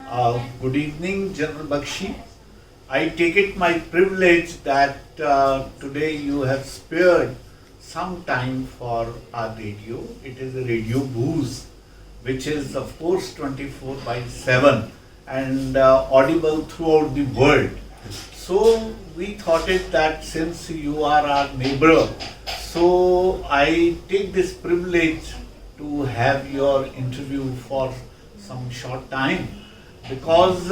Good evening, General Bakshi. I take it my privilege that today you have spared some time for our radio. It is a radio booze, which is of course 24 by 7 and audible throughout the world. So we thought it that since you are our neighbor, so I take this privilege to have your interview for some short time because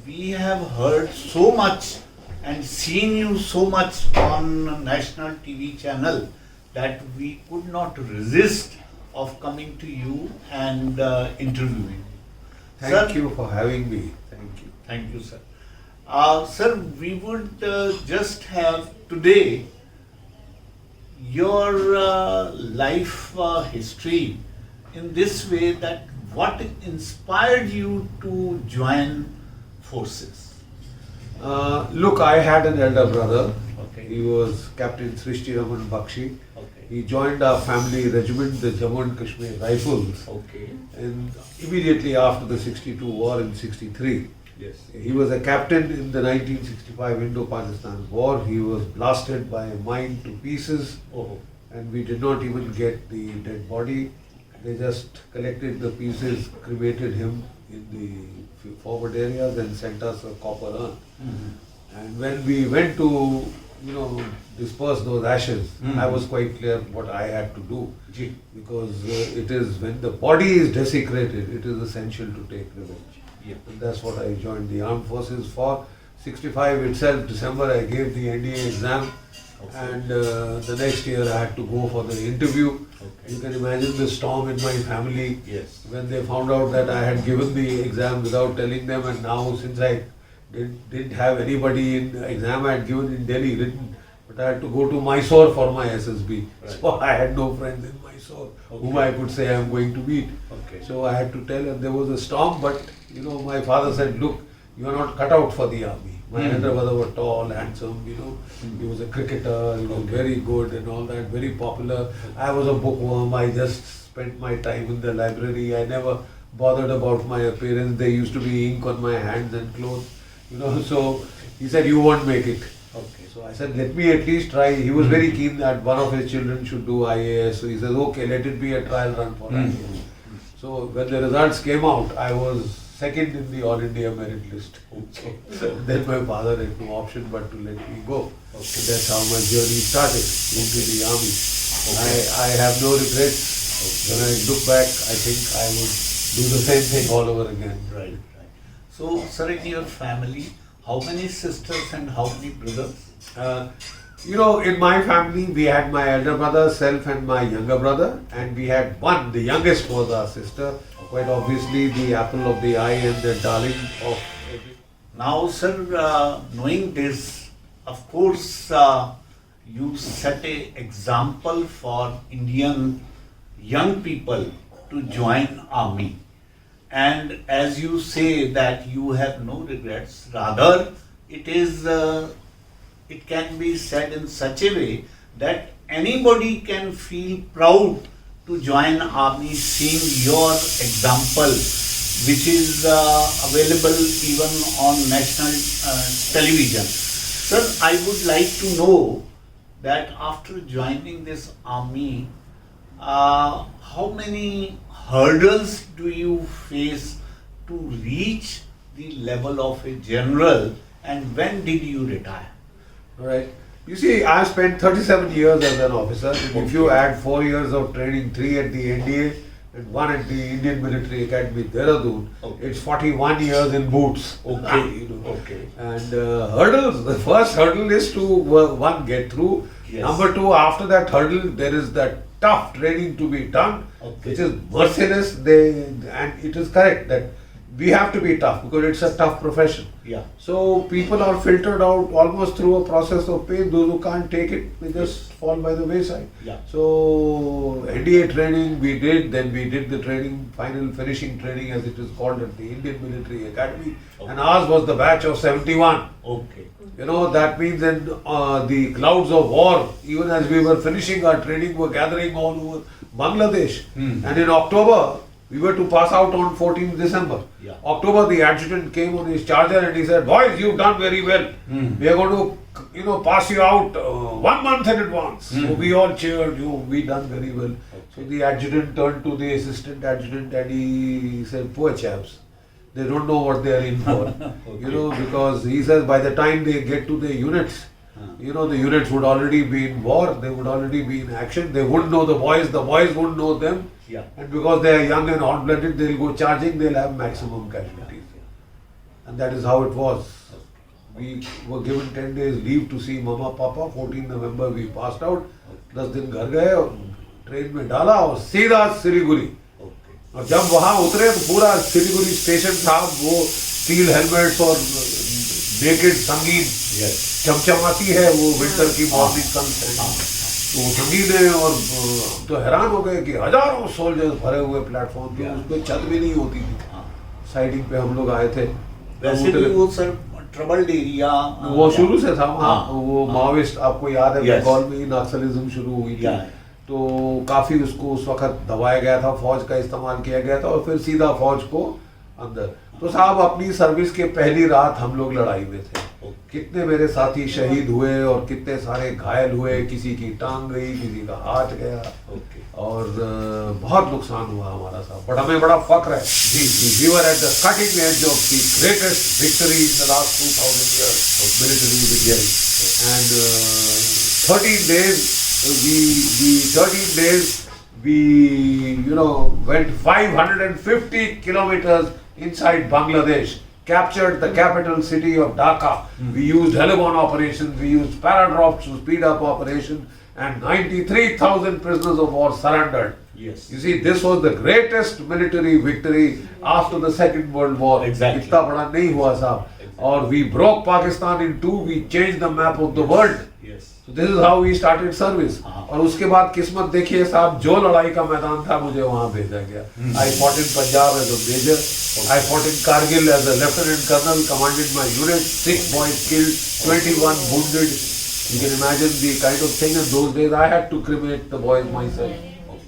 we have heard so much and seen you so much on national TV channel that we could not resist of coming to you and interviewing you. Thank you for having me. Thank you. Thank you, sir. Sir, we would just have today your life history in this way that what inspired you to join forces? Look, I had an elder brother. Okay. He was Captain Srishti Raman Bakshi. Okay. He joined our family regiment, the Jammu and Kashmir Rifles, Okay. and immediately after the 62 war in 63. Yes. He was a captain in the 1965 Indo-Pakistan war. He was blasted by a mine to pieces, Oh. and we did not even get the dead body. They just collected the pieces, cremated him in the forward areas and sent us a copper urn. Mhm. And when we went to, disperse those ashes, Mhm. I was quite clear what I had to do. Ji. Because it is when the body is desecrated, it is essential to take revenge. Yeah. And that's what I joined the armed forces for. 65 itself, December, I gave the NDA exam. Okay. And the next year I had to go for the interview. Okay. You can imagine the storm in my family Yes. when they found out that I had given the exam without telling them, and now since I didn't have anybody in the exam I had given in Delhi written, but I had to go to Mysore for my SSB. Right. So I had no friends in Mysore whom I could say I am going to meet. Okay. So I had to tell, and there was a storm, but my father said, look, you are not cut out for the army. My elder brother was tall, handsome, he was a cricketer, he was very good and all that, very popular. I was a bookworm, I just spent my time in the library, I never bothered about my appearance. There used to be ink on my hands and clothes, so he said, you won't make it. Okay. So I said, let me at least try. He was very keen that one of his children should do IAS. So he says, okay, let it be a trial run for IAS. So when the results came out, I was second in the All India merit list. Okay. So then my father had no option but to let me go. Okay. So that's how my journey started into the army. I have no regrets. When I look back, I think I would do the same thing all over again. Right, right. So, sir, in your family, how many sisters and how many brothers? In my family, we had my elder brother, self, and my younger brother, and we had one. The youngest was our sister, quite obviously the apple of the eye and the darling of every. Now, sir, knowing this, of course, you set a example for Indian young people to join army. And as you say that you have no regrets, rather it can be said in such a way that anybody can feel proud to join army seeing your example, which is available even on national television. Sir, I would like to know that after joining this army, how many hurdles do you face to reach the level of a general, and when did you retire? All right. You see, I spent 37 years as an officer. And if you add 4 years of training, 3 at the NDA and 1 at the Indian Military Academy, Dehradun, Okay. it's 41 years in boots. Okay. Okay. And hurdles, the first hurdle is to, one, get through. Yes. Number two, after that hurdle, there is that tough training to be done, Okay. which is merciless. And it is correct that we have to be tough because it's a tough profession. Yeah. So people are filtered out almost through a process of pain. Those who can't take it, they just fall by the wayside. Yeah. So NDA training we did, then we did the training, final finishing training as it is called at the Indian Military Academy. Okay. And ours was the batch of 71. Okay. That means in the clouds of war, even as we were finishing our training, were gathering all over Bangladesh. Hmm. And in October, We were to pass out on 14th December. Yeah. October, the adjutant came on his charger and he said, "Boys, you've done very well. We are going to, pass you out 1 month in advance." So we all cheered. We done very well. So the adjutant turned to the assistant adjutant and he said, "Poor chaps. They don't know what they are in for." Because he says by the time they get to the units, the units would already be in war, they would already be in action, they wouldn't know the boys wouldn't know them. Yeah. And because they are young and hot-blooded, they'll go charging, they'll have maximum casualties. And that is how it was. We were given 10 days leave to see Mama Papa. 14 November we passed out. 10 दिन घर गए और train में डाला और सीधा सिलीगुड़ी. और जब वहाँ उतरे तो पूरा सिलीगुड़ी स्टेशन था, वो स्टील हेलमेट्स और नेकेड संगीत चमचमाती है वो विंटर की मॉर्निंग सन. तो संगीत है और तो हैरान हो गए कि हजारों सोल्जर्स भरे हुए प्लेटफॉर्म पे, उस पर छत भी नहीं होती थी. साइडिंग पे हम लोग आए थे. वैसे भी वो सर ट्रबल्ड एरिया वो शुरू से था वहाँ. वो माओइस्ट, आपको याद है बंगाल में ही नक्सलिज्म शुरू हुई थी. तो काफी उसको उस वक्त दबाया गया था, फौज का इस्तेमाल किया गया था और फिर सीधा फौज को अंदर. तो साहब अपनी सर्विस के पहली रात हम लोग लड़ाई में थे. कितने मेरे साथी शहीद हुए और कितने सारे घायल हुए, किसी की टांग गई, किसी का हाथ गया और बहुत नुकसान हुआ हमारा साहब. बट हमें बड़ा फक्र है. We were at the cutting edge of the greatest victory in the last 2000 years of military victory. And 13 days we went 550 kilometers inside Bangladesh, captured the capital city of Dhaka. We used Helibon operations, we used paradrops to speed up operation, and 93,000 prisoners of war surrendered. Yes. You see, this was the greatest military victory after the Second World War. Exactly. इतना बड़ा नहीं हुआ साहब. और we broke Pakistan in two, we changed the map of the world. Yes. So this is how we started service. और उसके बाद किस्मत देखिए साहब, जो लड़ाई का मैदान था मुझे वहाँ भेजा गया. I fought in Punjab as a major. I fought in Kargil as a lieutenant colonel, commanded my unit. 6 boys killed, 21 wounded. You can imagine the kind of thing in those days. I had to cremate the boys myself.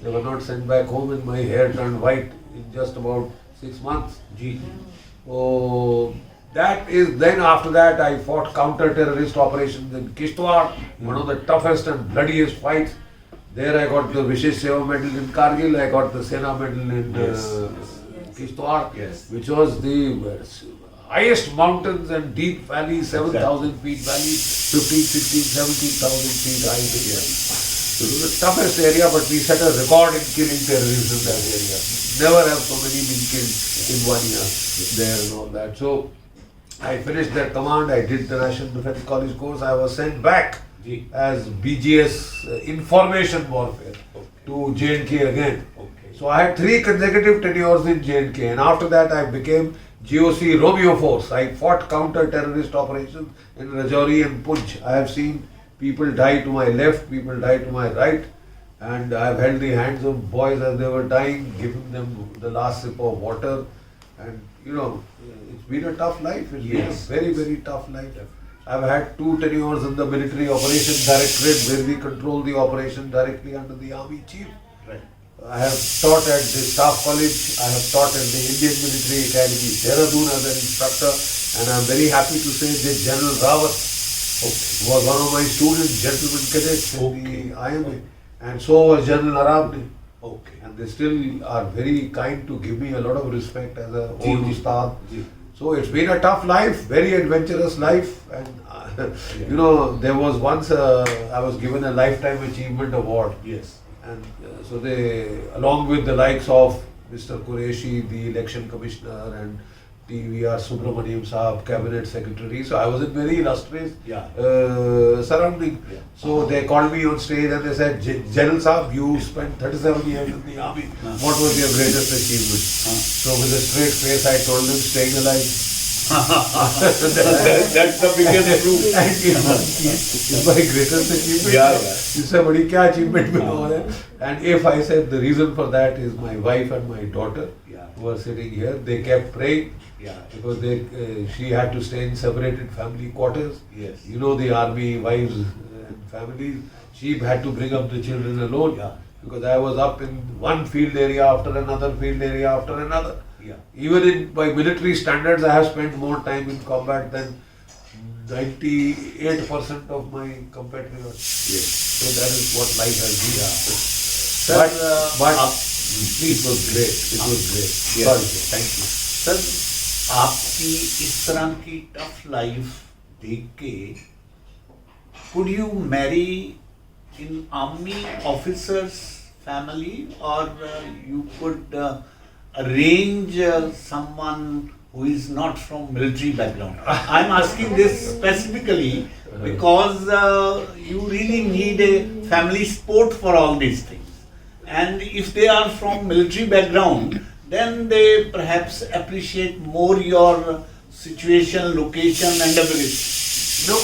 They were not sent back home, and my hair turned white in just about 6 months. So that is, then after that I fought counter-terrorist operations in Kishtwar, one of the toughest and bloodiest fights. There I got the Vishesh Seva medal in Kargil, I got the Sena medal in Kishtwar, which was the highest mountains and deep valleys, 7,000 feet valleys, 15, 16, 17,000 feet high. So it was the toughest area, but we set a record in killing terrorists in that area. Never have so many been killed in 1 year there and all that. So I finished that command, I did the National Defence College course, I was sent back as BGS information warfare to J&K again. So I had 3 consecutive tenures in J&K, and after that I became GOC Romeo Force. I fought counter-terrorist operations in Rajouri and Poonch. I have seen people die to my left, people die to my right, and I have held the hands of boys as they were dying, giving them the last sip of water. And it's been a tough life. It's been a very, very tough life. I've had 2 tenures in the Military Operations Directorate, where we control the operation directly under the Army Chief. I have taught at the Staff College, I have taught at the Indian Military Academy, Dehradun as an instructor, and I am very happy to say that General Rawat was one of my students, gentleman cadets in the IMA, and so was General Arabne. And they still are very kind to give me a lot of respect as a old ustad. So it's been a tough life, very adventurous life, and there was once I was given a Lifetime Achievement Award. And so they, along with the likes of Mr. Qureshi, the election commissioner, and TVR Subramaniam Saab, cabinet secretary. So I was in very illustrious surrounding. So they called me on stage and they said, General Saab, you spent 37 years in the army. What was your greatest achievement? So with a straight face I told them, staying alive. That's the biggest proof. It's my greatest achievement. You said, "Badi kya achievement mein ho raha hai?" And if I said the reason for that is my wife and my daughter who are sitting here, they kept praying because she had to stay in separated family quarters. The army wives and families. She had to bring up the children alone. because I was up in one field area after another field area after another. Yeah. Even in by military standards, I have spent more time in combat than 98% of my competitors. Yes. So that is what life has been. Sir, But आप- it was great. It was great. Yes. Sorry, sir. Thank you. Sir आपकी इस तरह की tough life देख के could you marry in army officers family or you could arrange someone who is not from military background? I'm asking this specifically because you really need a family support for all these things. And if they are from military background, then they perhaps appreciate more your situation, location and ability. No,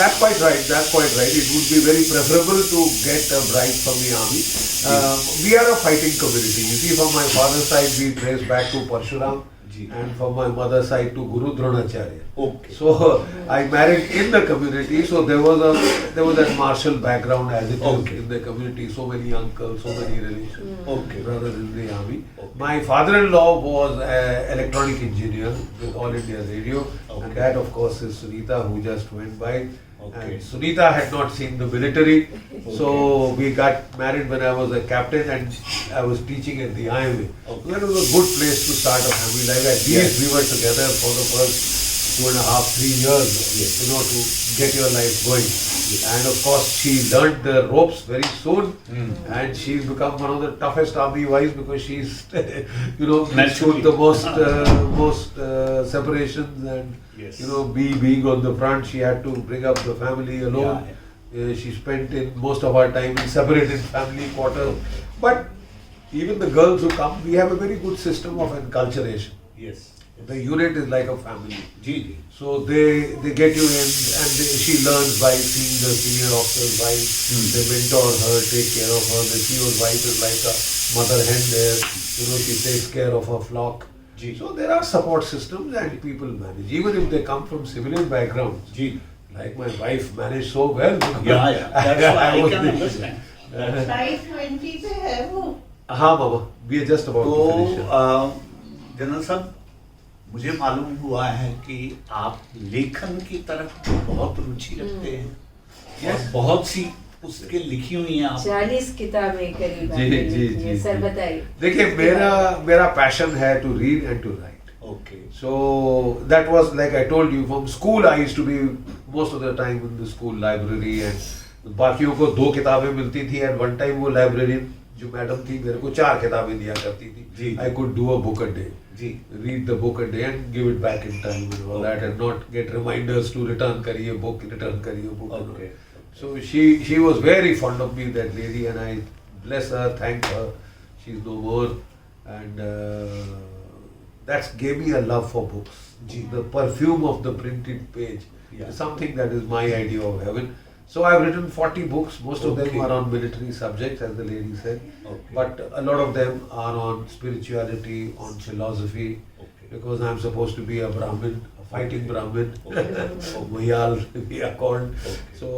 that's quite right. That's quite right. It would be very preferable to get a bride from the army. We are a fighting community. You see, from my father's side, we trace back to Parshuram, Ji. and from my mother's side to Guru Dronacharya. Okay. So I married in the community. So there was that martial background as it is Okay. in the community. So many uncles, so many relations, Okay. brothers in the army. Okay. My father-in-law was an electronic engineer with All India Radio, Okay. and that of course is Sunita who just went by. Okay. And Sunita had not seen the military, so we got married when I was a captain and I was teaching at the IMA. Okay. So that was a good place to start a family life. At least Yes. we were together for the first 2.5, 3 years, Yes. to get your life going. And of course, she learned the ropes very soon, and she's become one of the toughest army wives because she's, Naturally. the most separations and Yes. being on the front, she had to bring up the family alone. She spent in most of our time in separated family quarters. But even the girls who come, we have a very good system of enculturation. Yes. The unit is like a family. Ji, ji. So they get you in and she learns by seeing the senior officer's wife. They mentor her, take care of her. The CEO's wife is like a mother hen there. She takes care of her flock. Ji. So there are support systems and people manage. Even if they come from civilian backgrounds. Ji. Like my wife managed so well. Yeah. That's why I was can the- understand. 5:20 पे है वो. हाँ मामा, we are just about to finish. तो general साहब मुझे मालूम हुआ है कि आप लेखन की तरफ बहुत रुचि रखते हैं और बहुत सी उसके लिखी हुई हैं आप 40 किताबें करीब जी, आपने जी, लिखी हैं. जी, सर जी. बताइए. देखिए मेरा पैशन है to read and to write. Okay So that was like I told you from school I used to be most of the time in the school library and बाकियों को 2 किताबें मिलती थी and one time वो librarian जो madam थी मेरे को 4 किताबें दिया करती जी. थी. I could do a book a day. जी Read the book a day and give it back in time and all that and not get reminders to return करिए book, return करिए book. and all. Okay. So she was very fond of me, that lady, and I bless her, thank her. She's no more, and that gave me a love for books. Ji. The perfume of the printed page Yeah. is something that is my idea of heaven. So I've written 40 books. Most of Okay. them are on military subjects, as the lady said, Okay. but a lot of them are on spirituality, on philosophy, Okay. because I'm supposed to be a Brahmin, a fighting Brahmin, Okay. Mayal we are called. Okay. So,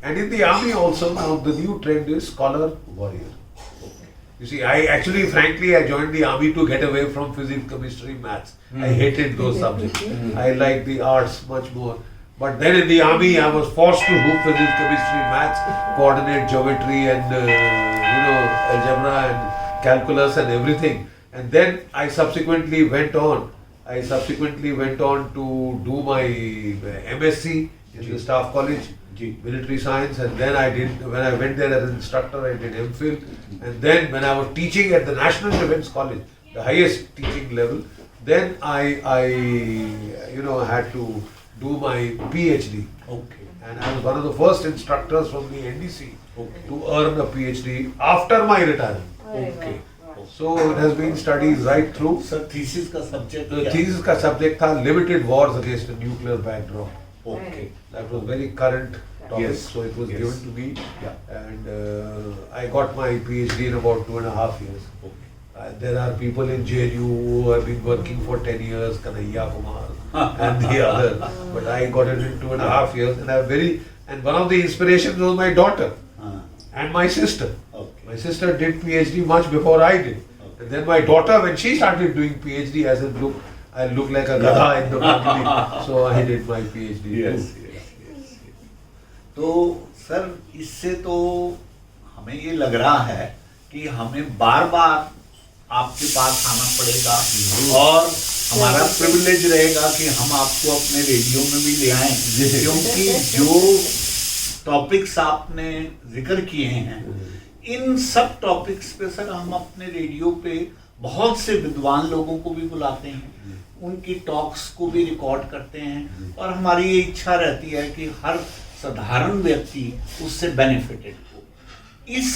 and in the army also now the new trend is scholar warrior. You see, frankly, I joined the army to get away from physics, chemistry, maths. I hated those subjects. I liked the arts much more. But then in the army, I was forced to do physics, chemistry, maths, coordinate geometry and, algebra and calculus and everything. And then I subsequently went on to do my MSc in the Staff College, Ji. military science, and then when I went there as an instructor, I did MPhil. And then when I was teaching at the National Defence College, the highest teaching level, then I had to do my PhD. Okay. And I was one of the first instructors from the NDC Okay. to earn a PhD after my retirement. अरे Okay. वाह. So it has been studies right through. Sir thesis का subject The thesis का subject था limited wars against a nuclear backdrop. Okay That was very current topic, Yes, so it was yes. given to me. Yeah. And I got my PhD in about 2.5 years. Okay There are people in JNU who have been working for 10 years, Kanhaiya Kumar and the other. But I got it in 2.5 years, and and one of the inspirations was my daughter हाँ and my sister. Okay My sister did PhD much before I did. And then my daughter, when she started doing PhD, I said, look, I look like a gadha in the family. So I did my PhD Yes, too. yes, yes, yes. तो sir इससे तो हमें ये लग रहा है कि हमें बार बार आपके पास आना पड़ेगा और हमारा प्रिविलेज रहेगा कि हम आपको अपने रेडियो में भी ले आएं, क्योंकि जो टॉपिक्स आपने जिक्र किए हैं इन सब टॉपिक्स पे सर हम अपने रेडियो पे बहुत से विद्वान लोगों को भी बुलाते हैं, उनकी टॉक्स को भी रिकॉर्ड करते हैं और हमारी ये इच्छा रहती है कि हर साधारण व्यक्ति उससे बेनिफिटेड हो। इस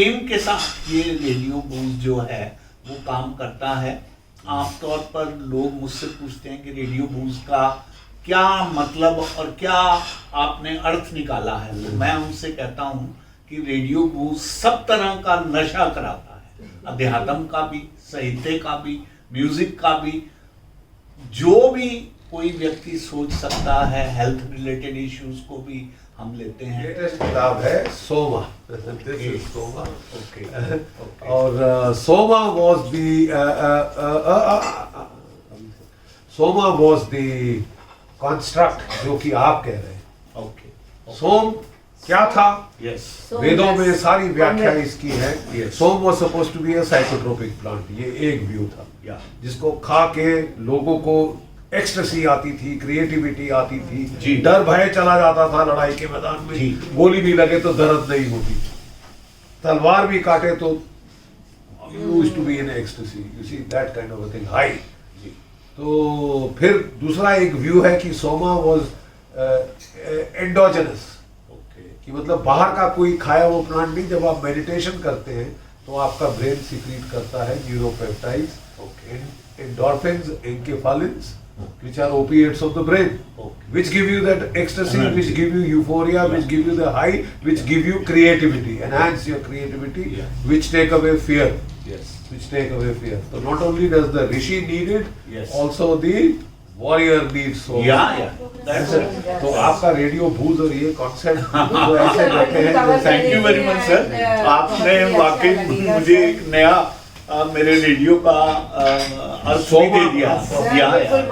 एम के साथ ये रेडियो बूज जो है वो काम करता है। आमतौर पर लोग मुझसे पूछते हैं कि रेडियो बूज का क्या मतलब और क्या आपने अर्थ निकाला है, तो मैं उनसे कहता हूँ कि रेडियो बूज सब तरह का नशा कराता है, अध्यात्म का भी, साहित्य का भी, म्यूजिक का भी, जो भी कोई व्यक्ति सोच सकता है, हेल्थ रिलेटेड इश्यूज को भी हम लेते हैं। लेटेस्ट किताब है Soma. This is Soma. Okay. और सोमा was the construct जो कि आप कह रहे हैं। Okay. सोम क्या था? Yes. वेदों में सारी व्याख्या इसकी है। Yes. Som was supposed to be a psychotropic plant, ये एक व्यू था, Yeah. जिसको खा के लोगों को एक्सटेसी आती थी, क्रिएटिविटी आती जी। थी, डर भय चला जाता था लड़ाई के मैदान जी। में, गोली भी लगे तो दर्द नहीं होती, तलवार भी काटे तो used to be in ecstasy, you see that kind of a thing, high। तो फिर दूसरा एक व्यू है कि सोमा was endogenous, कि मतलब बाहर का कोई खाया वो प्लांट नहीं। जब आप मेडिटेशन करते हैं तो आपका ब्रेन सिक्रीट करता है न्यूरोपेप्टाइड्स, endorphins, एन्केफेलिन्स, which are opiates of the brain, which give you that ecstasy, which give you euphoria, which give you the high, which give you creativity, enhance your creativity, which take away fear, Yes. which take away fear. So not only does the rishi need it, Yes. also the warrior needs so Yeah, yeah. That's it. तो आपका radio भूज और ये concept तो ऐसे बैठे हैं जैसे- thank you very much sir, आपने वाकई मुझे एक नया मेरे रेडियो का अर्थ भी दे दिया।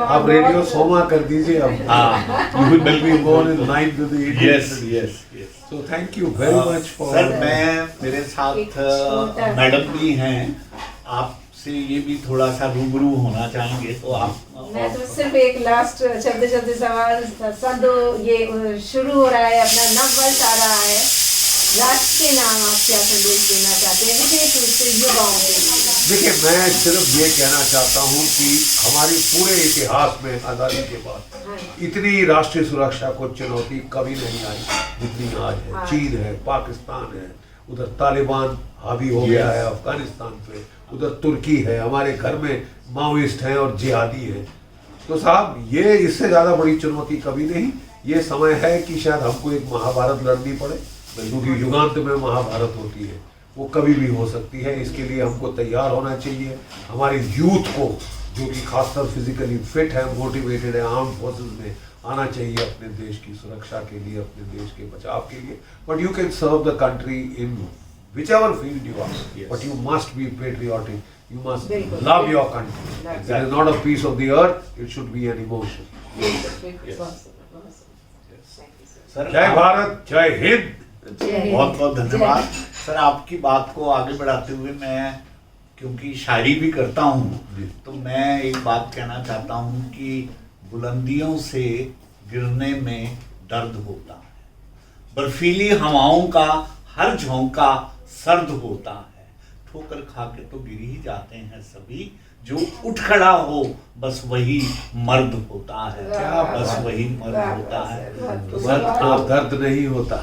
आप रेडियो सोमा कर दीजिए अब। हाँ। You will be more in line with the Indian yes tradition. Yes yes. So thank you very much for sir मैं मेरे साथ एक छोटा- मैडम भी हैं, आपसे ये भी थोड़ा सा रूबरू होना चाहेंगे तो आप। मैं तो सिर्फ एक लास्ट चलते सवाल सद ये शुरू हो रहा है, अपना नव वर्ष आ रहा है, राष्ट्र के नाम आप क्या संदेश देना चाहते हैं विशेष रूप से युवाओं के लिए? देखिए, मैं सिर्फ ये कहना चाहता हूँ कि हमारे पूरे इतिहास में आज़ादी के बाद इतनी राष्ट्रीय सुरक्षा को चुनौती कभी नहीं आई जितनी आज है। चीन है, पाकिस्तान है, उधर तालिबान हावी हो गया है अफगानिस्तान पे, उधर तुर्की है, हमारे घर में माओइस्ट हैं और जिहादी हैं। तो साहब, ये इससे ज़्यादा बड़ी चुनौती कभी नहीं। ये समय है कि शायद हमको एक महाभारत लड़नी पड़े, क्योंकि युगांत में महाभारत होती है, वो कभी भी हो सकती है। इसके लिए हमको तैयार होना चाहिए। हमारे यूथ को, जो कि खासकर फिजिकली फिट है, मोटिवेटेड है, आर्म फोर्सेस में आना चाहिए अपने देश की सुरक्षा के लिए, अपने देश के बचाव के लिए। But you can serve the country in whichever field you are, but you must be patriotic. You must love your country. It is not a piece of the earth. It should be an emotion. Sir जय भारत, जय हिंद। बहुत बहुत धन्यवाद sir. आपकी बात को आगे बढ़ाते हुए मैं, क्योंकि शायरी भी करता हूँ, तो मैं एक बात कहना चाहता हूँ कि बुलंदियों से गिरने में दर्द होता है, बर्फीली हवाओं का हर झोंका सर्द होता है, ठोकर खा के तो गिर ही जाते हैं सभी, जो उठ खड़ा हो बस वही मर्द होता है, बस वही मर्द होता है। तो सर आप दर्द नहीं होता।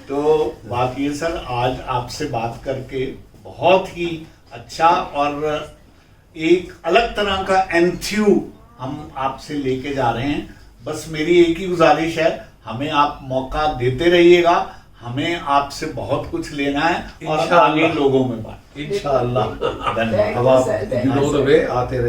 तो बात ये सर, आज आपसे बात करके बहुत ही अच्छा और एक अलग तरह का एंथ्यू हम आपसे लेके जा रहे हैं। बस मेरी एक ही गुजारिश है, हमें आप मौका देते रहिएगा, हमें आपसे बहुत कुछ लेना है और आगे लोगों में बात। इंशाअल्लाह। धन्यवाद। अब आप you know the way, आते रहे।